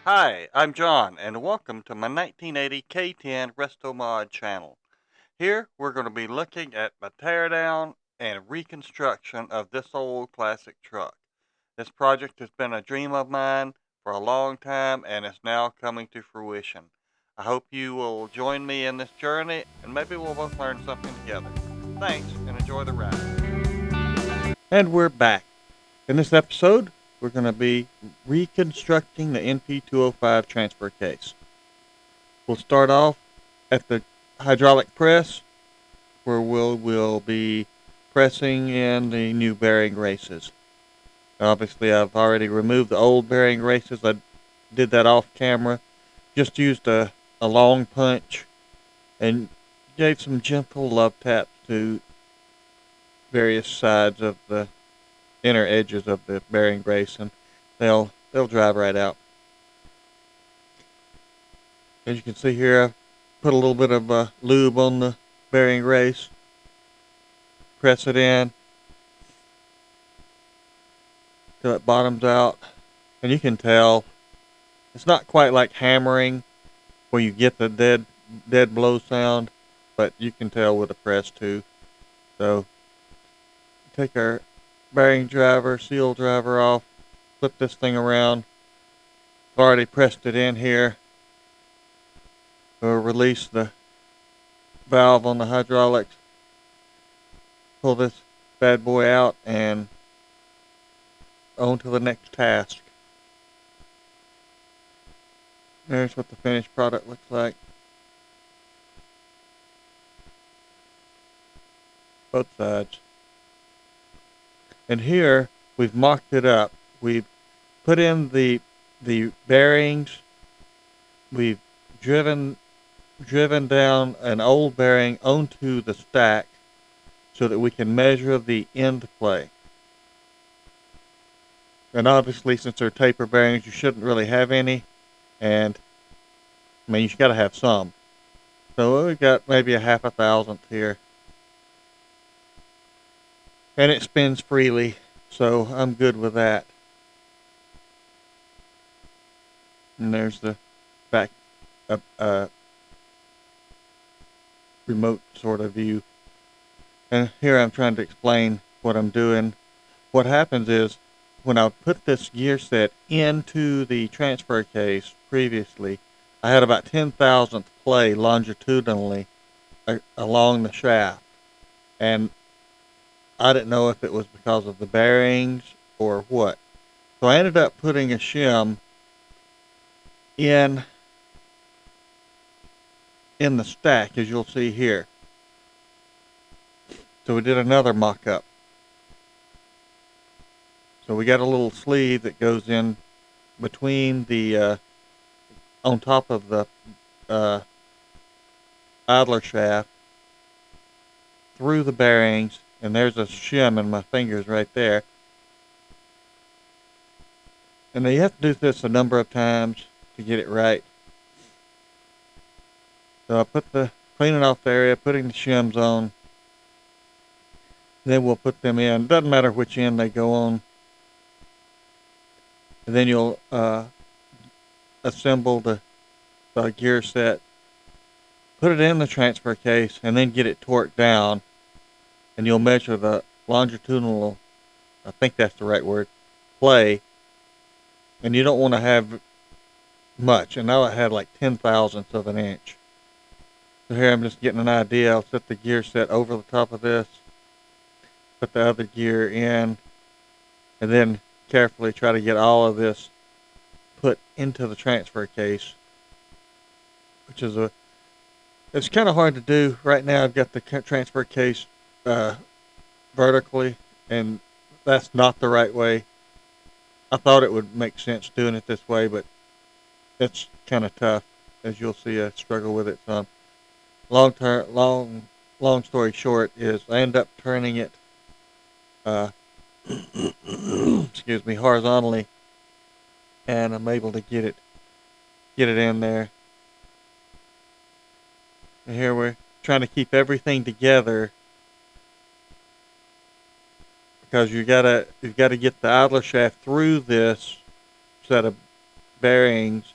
Hi, I'm John, and welcome to my 1980 K10 Resto Mod channel. Here, we're going to be looking at the teardown and reconstruction of this old classic truck. This project has been a dream of mine for a long time and is now coming to fruition. I hope you will join me in this journey, and maybe we'll both learn something together. Thanks, and enjoy the ride. And we're back. In this episode, we're going to be reconstructing the NP205 transfer case. We'll start off at the hydraulic press, where we'll be pressing in the new bearing races. Obviously, I've already removed the old bearing races. I did that off camera. Just used a long punch and gave some gentle love taps to various sides of the inner edges of the bearing brace, and they'll drive right out. As you can see here, I've put a little bit of lube on the bearing race, press it in till it bottoms out, and you can tell it's not quite like hammering where you get the dead blow sound, but you can tell with the press too. So take our bearing driver, seal driver off, flip this thing around. I've already pressed it in here. We'll release the valve on the hydraulics, pull this bad boy out, and on to the next task. There's what the finished product looks like. Both sides. And here we've mocked it up. We've put in the bearings. We've driven down an old bearing onto the stack so that we can measure the end play. And obviously, since they're taper bearings, you shouldn't really have any. And I mean, you've got to have some. So we've got maybe a half a thousandth here. And it spins freely, so I'm good with that. And there's the back remote sort of view. And here I'm trying to explain what I'm doing. What happens is, when I put this gear set into the transfer case previously, I had about 10,000th play longitudinally along the shaft. And I didn't know if it was because of the bearings or what. So I ended up putting a shim in the stack, as you'll see here. So we did another mock-up. So we got a little sleeve that goes in between the, on top of the idler shaft, through the bearings, and there's a shim in my fingers right there. And you have to do this a number of times to get it right. So I put the cleaning off the area, putting the shims on. Then we'll put them in. Doesn't matter which end they go on. And then you'll assemble the gear set, put it in the transfer case, and then get it torqued down. And you'll measure the longitudinal, I think that's the right word, play. And you don't want to have much. And now I had like 10,000ths of an inch. So here I'm just getting an idea. I'll set the gear set over the top of this, put the other gear in, and then carefully try to get all of this put into the transfer case, which is it's kind of hard to do. Right now I've got the transfer case vertically, and that's not the right way. I thought it would make sense doing it this way, but it's kind of tough. As you'll see, I struggle with it some. Long story short is I end up turning it excuse me, horizontally, and I'm able to get it in there. And here we're trying to keep everything together, because you've got to get the idler shaft through this set of bearings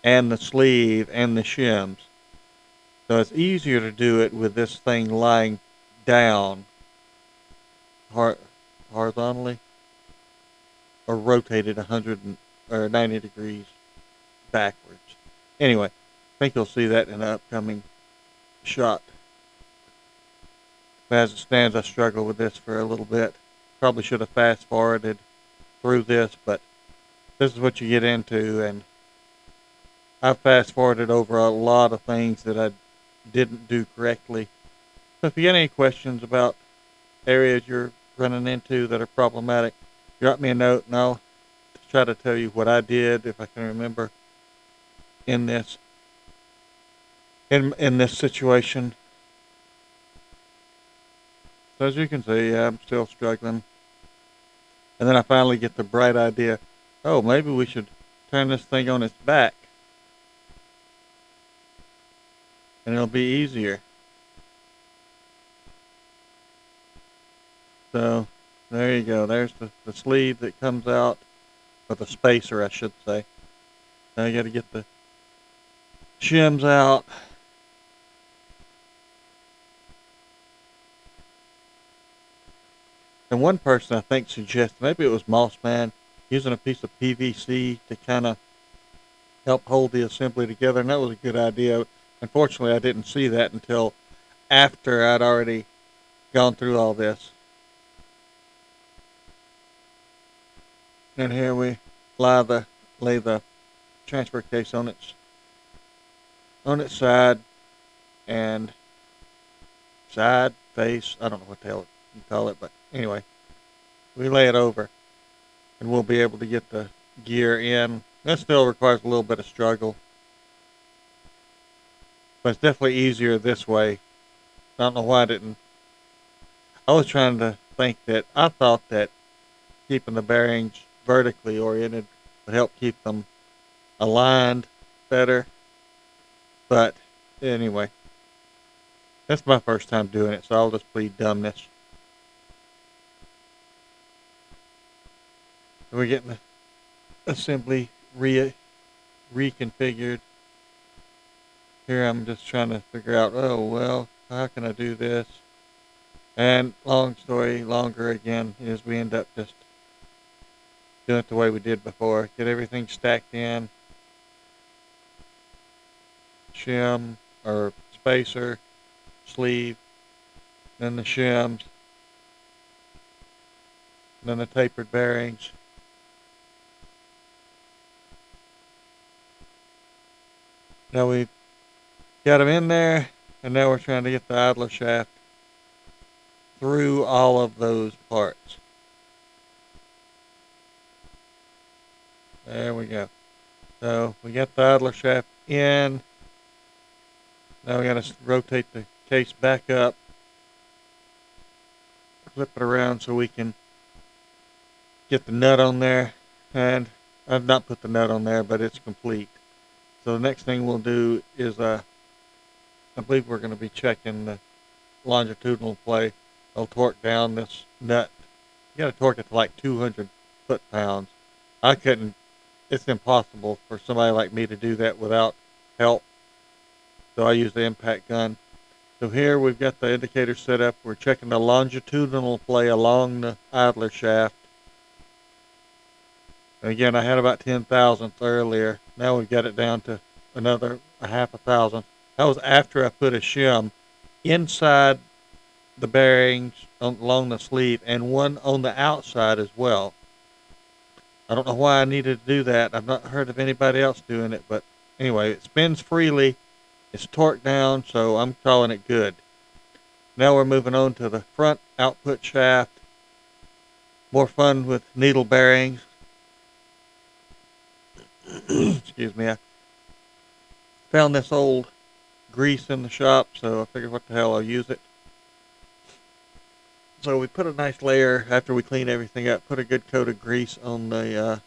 and the sleeve and the shims. So it's easier to do it with this thing lying down horizontally or rotated 90 degrees backwards. Anyway, I think you'll see that in an upcoming shot. But as it stands, I struggled with this for a little bit. Probably should have fast forwarded through this, but this is what you get into, and I've fast forwarded over a lot of things that I didn't do correctly. So if you get any questions about areas you're running into that are problematic, drop me a note and I'll try to tell you what I did if I can remember in this in this situation. So as you can see, I'm still struggling. And then I finally get the bright idea, oh, maybe we should turn this thing on its back and it'll be easier. So there you go. There's the sleeve that comes out, or the spacer, I should say. Now you got to get the shims out. And one person I think suggested, maybe it was Mossman, using a piece of PVC to kind of help hold the assembly together, and that was a good idea. Unfortunately, I didn't see that until after I'd already gone through all this. And here we lay the transfer case on its side and side face. I don't know what the hell you call it, but anyway, we lay it over, and we'll be able to get the gear in. That still requires a little bit of struggle, but it's definitely easier this way. I don't know why I didn't. I was trying to think that I thought that keeping the bearings vertically oriented would help keep them aligned better. But anyway, that's my first time doing it, so I'll just plead dumbness. We're getting the assembly reconfigured. Here I'm just trying to figure out, oh, well, how can I do this? And long story longer again is we end up just doing it the way we did before. Get everything stacked in. Shim or spacer, sleeve, then the shims, then the tapered bearings. Now we've got them in there, and now we're trying to get the idler shaft through all of those parts. There we go. So we got the idler shaft in. Now we got to rotate the case back up, flip it around so we can get the nut on there. And I've not put the nut on there, but it's complete. So the next thing we'll do is, I believe we're going to be checking the longitudinal play. I'll torque down this nut. You got to torque it to like 200 foot-pounds. I couldn't. It's impossible for somebody like me to do that without help. So I use the impact gun. So here we've got the indicator set up. We're checking the longitudinal play along the idler shaft. And again, I had about 10 thousandths earlier. Now we've got it down to another a half a thousandth. That was after I put a shim inside the bearings along the sleeve and one on the outside as well. I don't know why I needed to do that. I've not heard of anybody else doing it, but anyway, it spins freely. It's torqued down, so I'm calling it good. Now we're moving on to the front output shaft. More fun with needle bearings. Excuse me. I found this old grease in the shop, so I figured what the hell, I'll use it. So we put a nice layer, after we clean everything up, put a good coat of grease on the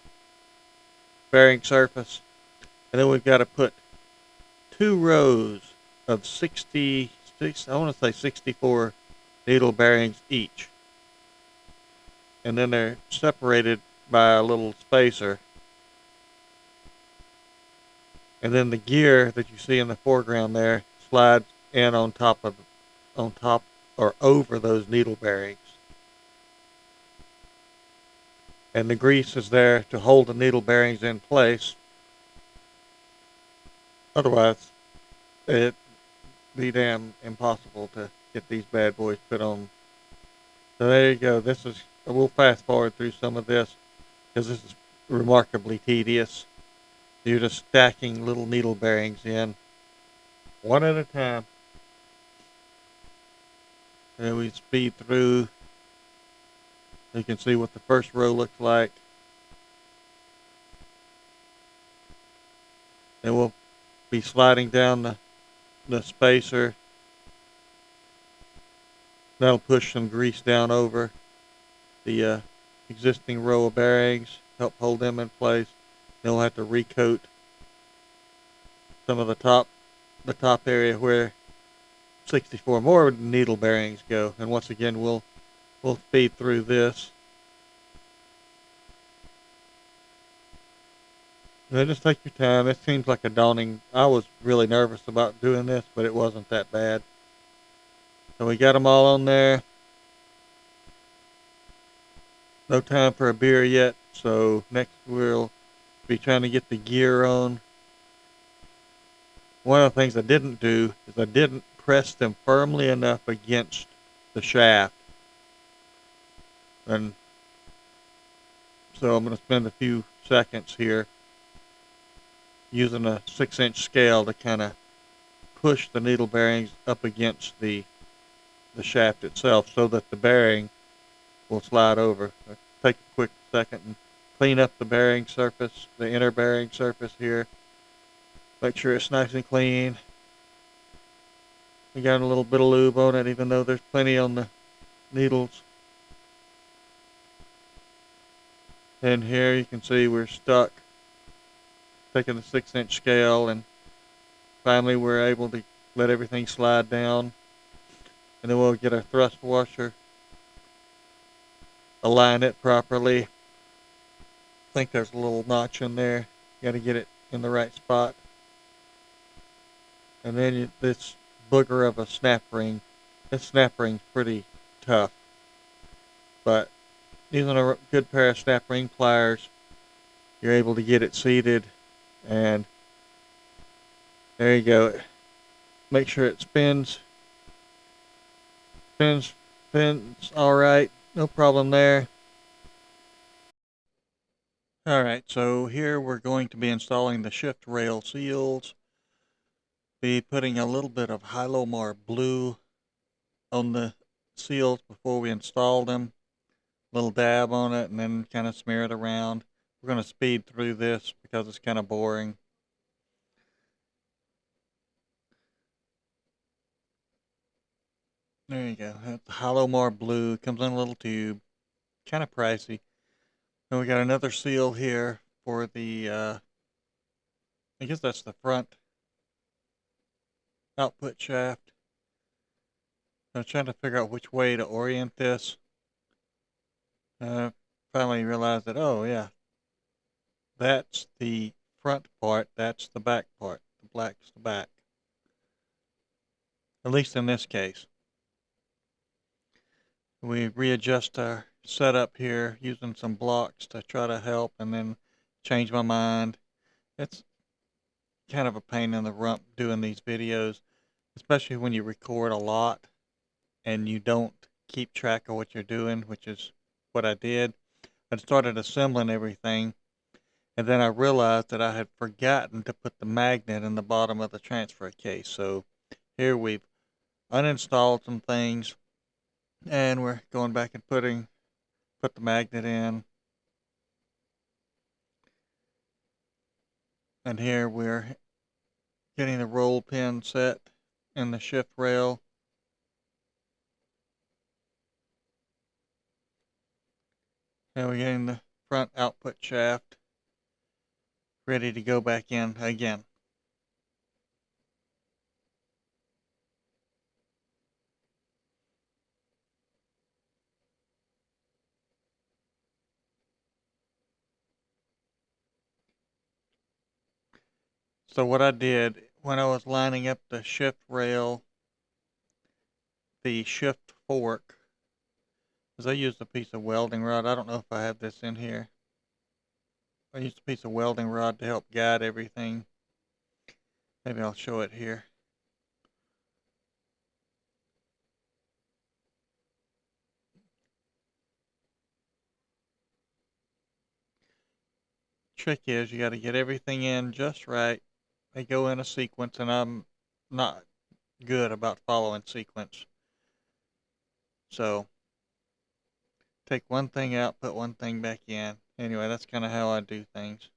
bearing surface. And then we've got to put 2 rows of 66, I want to say 64 needle bearings each. And then they're separated by a little spacer. and then the gear that you see in the foreground there slides in on top or over those needle bearings. And the grease is there to hold the needle bearings in place. Otherwise, it'd be damn impossible to get these bad boys put on. So there you go. We'll fast forward through some of this because this is remarkably tedious. You're just stacking little needle bearings in one at a time. And we speed through. You can see what the first row looks like. Then we'll be sliding down the spacer. That'll push some grease down over the existing row of bearings, help hold them in place. Then we'll have to recoat some of the top area where 64 more needle bearings go. And once again, we'll speed through this. Now just take your time. It seems like a daunting. I was really nervous about doing this, but it wasn't that bad. So we got them all on there. No time for a beer yet. So next we'll be trying to get the gear on. One of the things I didn't do is I didn't press them firmly enough against the shaft. And so I'm going to spend a few seconds here using a 6-inch scale to kind of push the needle bearings up against the shaft itself so that the bearing will slide over. Take a quick second and clean up the bearing surface, the inner bearing surface here. Make sure it's nice and clean. We got a little bit of lube on it, even though there's plenty on the needles. And here you can see we're stuck. Taking the 6-inch scale, and finally we're able to let everything slide down. And then we'll get our thrust washer, align it properly. I think there's a little notch in there. You got to get it in the right spot. And then this booger of a snap ring. This snap ring's pretty tough, but using a good pair of snap ring pliers, you're able to get it seated. And there you go. Make sure it spins. Spins all right. No problem there. All right, so here we're going to be installing the shift rail seals. Be putting a little bit of Hylomar blue on the seals before we install them. A little dab on it and then kind of smear it around. We're going to speed through this because it's kind of boring. There you go. That's Hylomar blue. It comes in a little tube. Kind of pricey. Then we got another seal here for the, I guess that's the front output shaft. I was trying to figure out which way to orient this. Finally realized that, oh yeah, that's the front part, that's the back part. The black's the back. At least in this case. We readjust our setup here using some blocks to try to help, and then change my mind. It's kind of a pain in the rump doing these videos, especially when you record a lot and you don't keep track of what you're doing, which is what I did. I started assembling everything, and then I realized that I had forgotten to put the magnet in the bottom of the transfer case. So here we've uninstalled some things, and we're going back and put the magnet in. And here we're getting the roll pin set in the shift rail. And we're getting the front output shaft ready to go back in again. So what I did when I was lining up the shift rail, the shift fork, is I used a piece of welding rod. I don't know if I have this in here. I used a piece of welding rod to help guide everything. Maybe I'll show it here. Trick is you got to get everything in just right. They go in a sequence, and I'm not good about following sequence. So take one thing out, put one thing back in. Anyway, that's kind of how I do things.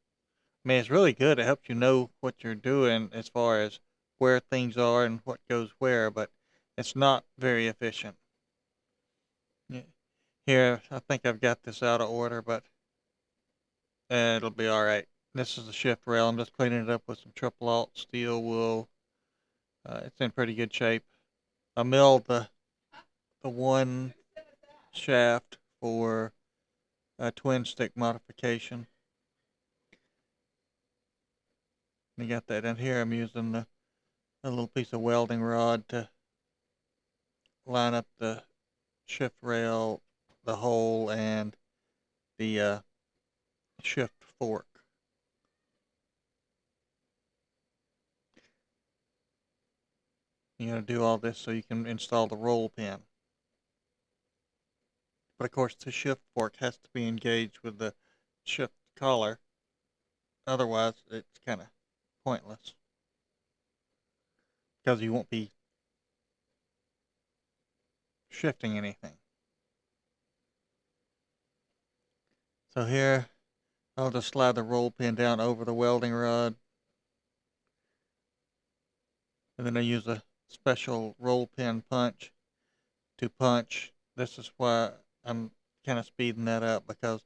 I mean, it's really good. It helps you know what you're doing as far as where things are and what goes where, but it's not very efficient. Here, I think I've got this out of order, but it'll be all right. This is the shift rail. I'm just cleaning it up with some triple alt steel wool. It's in pretty good shape. I milled the one shaft for a twin stick modification. You got that in here. I'm using a little piece of welding rod to line up the shift rail, the hole, and the shift fork. You're going to do all this so you can install the roll pin. But of course, the shift fork has to be engaged with the shift collar. Otherwise, it's kind of pointless because you won't be shifting anything. So here, I'll just slide the roll pin down over the welding rod. And then I use a special roll pin punch to punch. This is why I'm kind of speeding that up, because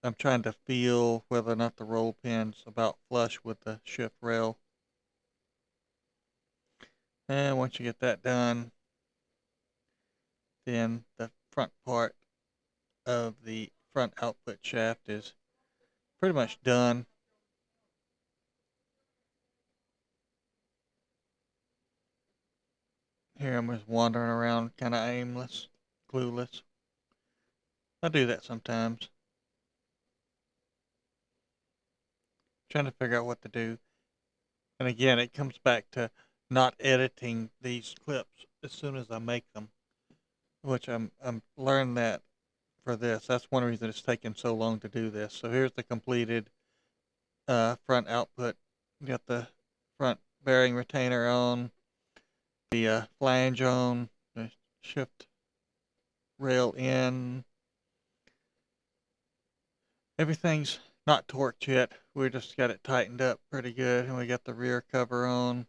I'm trying to feel whether or not the roll pin's about flush with the shift rail. And once you get that done, then the front part of the front output shaft is pretty much done. Here I'm just wandering around kind of aimless, clueless. I do that sometimes. Trying to figure out what to do. And again, it comes back to not editing these clips as soon as I make them, which I'm learned that for this. That's one reason it's taken so long to do this. So here's the completed front output. You got the front bearing retainer on, the flange on, the shift rail in. Everything's not torqued yet. We just got it tightened up pretty good, and we got the rear cover on.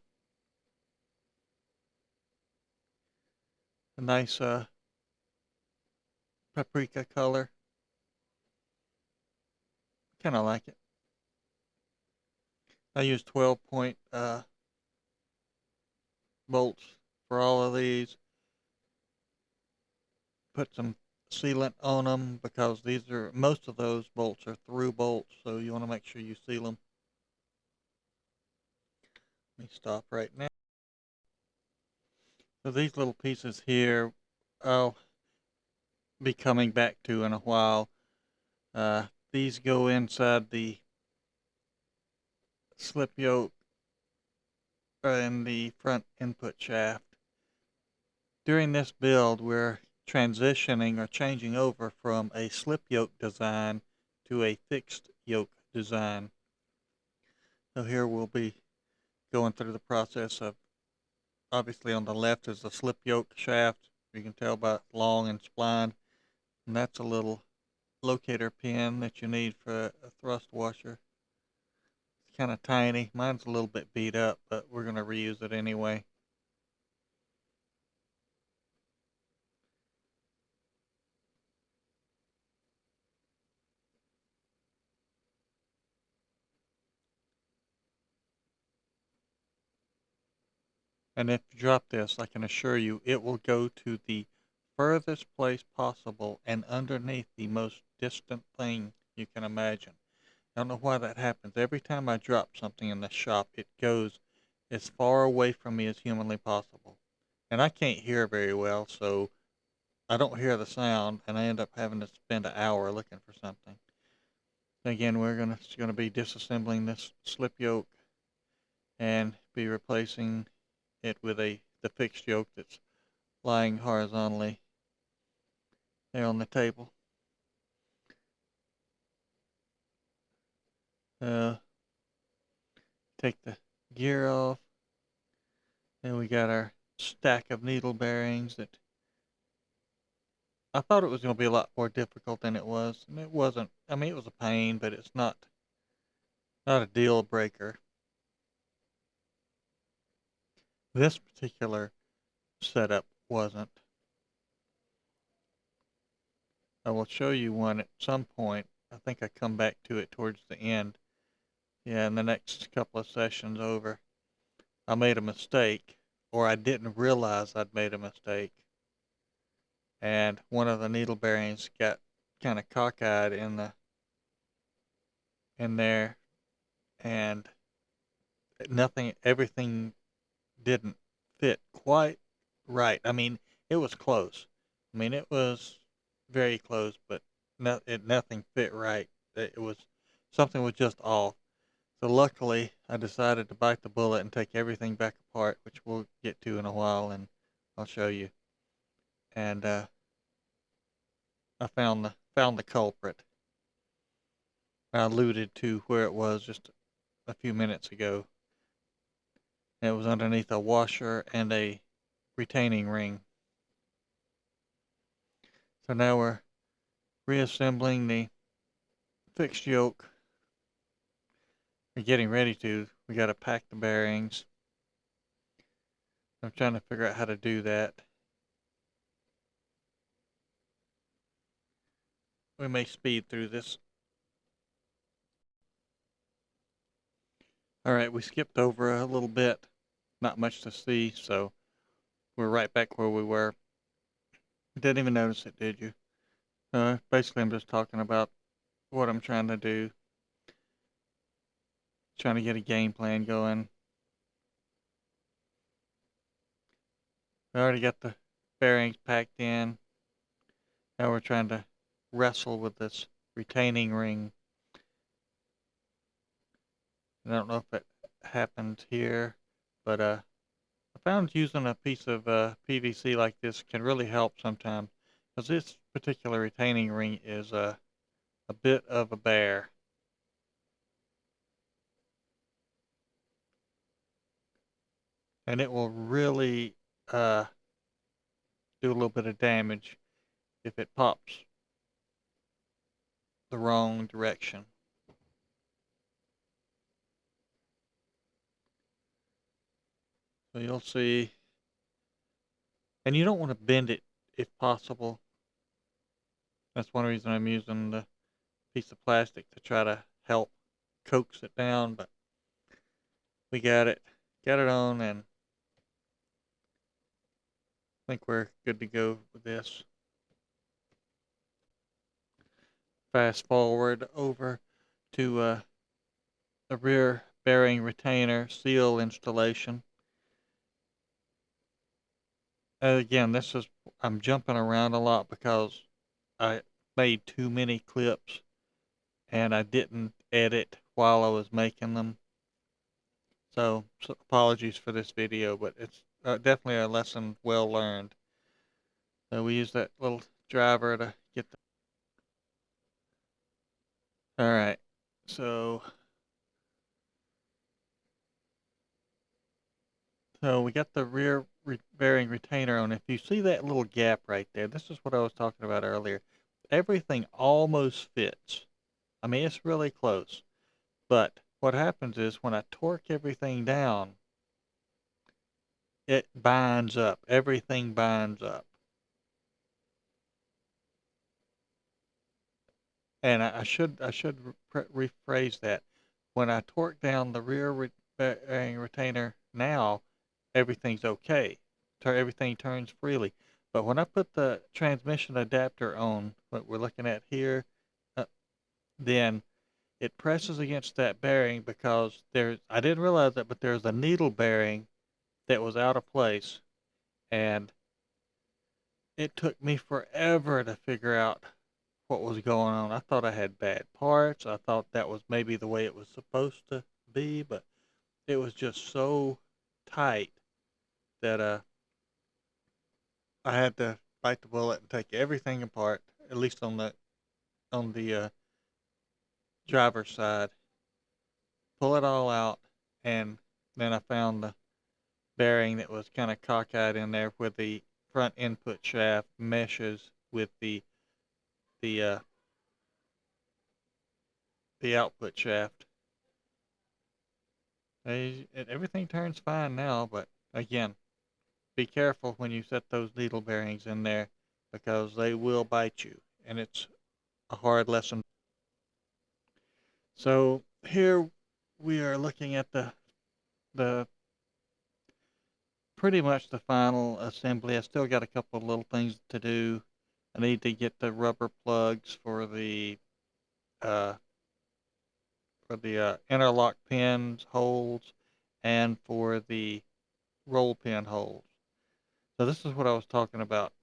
A nice paprika color. Kind of like it. I use 12-point bolts for all of these. Put some sealant on them because most of those bolts are through bolts, so you want to make sure you seal them. Let me stop right now. So these little pieces here, I'll be coming back to in a while. These go inside the slip yoke and the front input shaft. During this build, we're transitioning or changing over from a slip yoke design to a fixed yoke design. So here we'll be going through the process of, obviously on the left is the slip yoke shaft. You can tell by it's long and splined. And that's a little locator pin that you need for a thrust washer. It's kind of tiny. Mine's a little bit beat up, but we're going to reuse it anyway. And if you drop this, I can assure you it will go to the furthest place possible and underneath the most distant thing you can imagine. I don't know why that happens. Every time I drop something in the shop, it goes as far away from me as humanly possible. And I can't hear very well, so I don't hear the sound, and I end up having to spend an hour looking for something. Again, we're gonna be disassembling this slip yoke and be replacing it with the fixed yoke that's lying horizontally there on the table. Take the gear off, and we got our stack of needle bearings that I thought it was going to be a lot more difficult than it was, and it wasn't. I mean, it was a pain, but it's not a deal breaker. This particular setup wasn't. I will show you one at some point. I think I come back to it towards the end. Yeah, in the next couple of sessions over, I made a mistake, or I didn't realize I'd made a mistake, and one of the needle bearings got kind of cockeyed in there, and everything didn't fit quite right. I mean, it was close. I mean, it was very close, but nothing fit right. It was something was just off. So luckily, I decided to bite the bullet and take everything back apart, which we'll get to in a while, and I'll show you. And I found the culprit. I alluded to where it was just a few minutes ago. It was underneath a washer and a retaining ring. So now we're reassembling the fixed yoke. We're getting ready to. We got to pack the bearings. I'm trying to figure out how to do that. We may speed through this. All right, we skipped over a little bit. Not much to see, so we're right back where we were. You didn't even notice it, did you? Basically, I'm just talking about what I'm trying to do. Trying to get a game plan going. I already got the bearings packed in. Now we're trying to wrestle with this retaining ring. I don't know if it happened here, but I found using a piece of PVC like this can really help sometimes, because this particular retaining ring is a bit of a bear. And it will really do a little bit of damage if it pops the wrong direction. So you'll see, and you don't want to bend it if possible. That's one reason I'm using the piece of plastic to try to help coax it down, but we got it on, and I think we're good to go with this. Fast forward over to the rear bearing retainer seal installation. Again, I'm jumping around a lot because I made too many clips and I didn't edit while I was making them. So apologies for this video, but it's definitely a lesson well learned. So we use that little driver to get the... All right. So we got the rear bearing retainer on. If you see that little gap right there, this is what I was talking about earlier. Everything almost fits. I mean, it's really close. But what happens is when I torque everything down, it binds up. Everything binds up. And I should rephrase that. When I torque down the rear bearing retainer now, everything's okay. Everything turns freely. But when I put the transmission adapter on, what we're looking at here, then it presses against that bearing because I didn't realize that, but there's a needle bearing that was out of place, and it took me forever to figure out what was going on. I thought I had bad parts. I thought that was maybe the way it was supposed to be, but it was just so tight that I had to bite the bullet and take everything apart, at least on the driver's side, pull it all out, and then I found the bearing that was kind of cockeyed in there where the front input shaft meshes with the uh, the output shaft. Everything turns fine now, but again, be careful when you set those needle bearings in there because they will bite you, and it's a hard lesson. So here we are looking at the pretty much the final assembly. I still got a couple of little things to do. I need to get the rubber plugs uh, for the interlock pins holes and for the roll pin holes. So this is what I was talking about.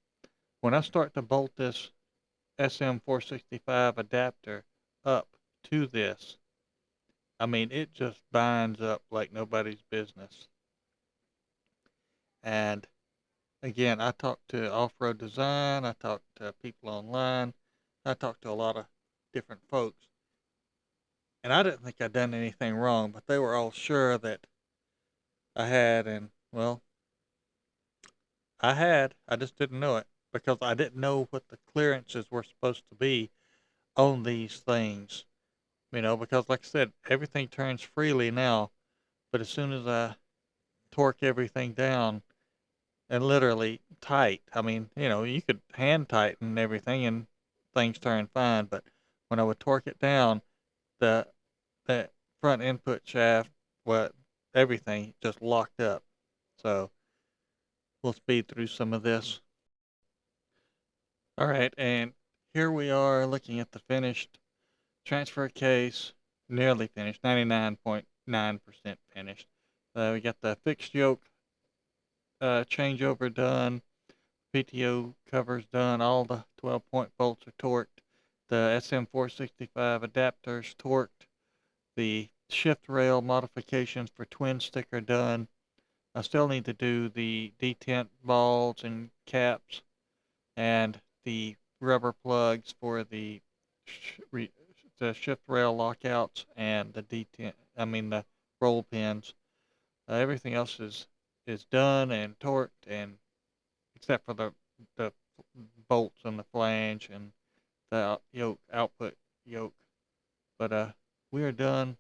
When I start to bolt this SM465 adapter up to this, I mean, it just binds up like nobody's business. And again, I talked to Off-Road Design, I talked to people online, I talked to a lot of different folks. And I didn't think I'd done anything wrong, but they were all sure that I had, and well, I had. I just didn't know it because I didn't know what the clearances were supposed to be on these things. Because like I said, everything turns freely now, but as soon as I torque everything down and literally tight, I mean, you could hand tighten everything and things turn fine, but when I would torque it down, the the front input shaft, what everything just locked up. So we'll speed through some of this. All right, and here we are looking at the finished transfer case, nearly finished, 99.9% finished. We got the fixed yoke changeover done, PTO covers done, all the 12-point bolts are torqued, the SM465 adapters torqued, the shift rail modifications for twin stick are done. I still need to do the detent balls and caps and the rubber plugs for the shift rail lockouts and the the roll pins. Everything else is done and torqued, and except for the bolts and the flange and the yoke output yoke. But we are done.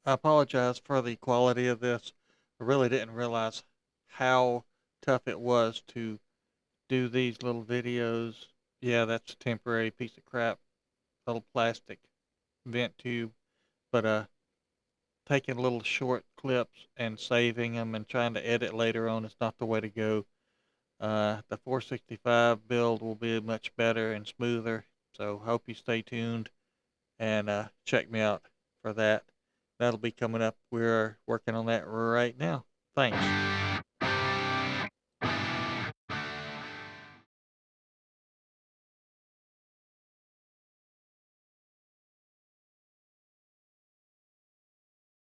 I apologize for the quality of this. I really didn't realize how tough it was to do these little videos. Yeah, that's a temporary piece of crap, little plastic vent tube. But taking little short clips and saving them and trying to edit later on is not the way to go. The 465 build will be much better and smoother. So hope you stay tuned and check me out for that. That'll be coming up. We're working on that right now. Thanks.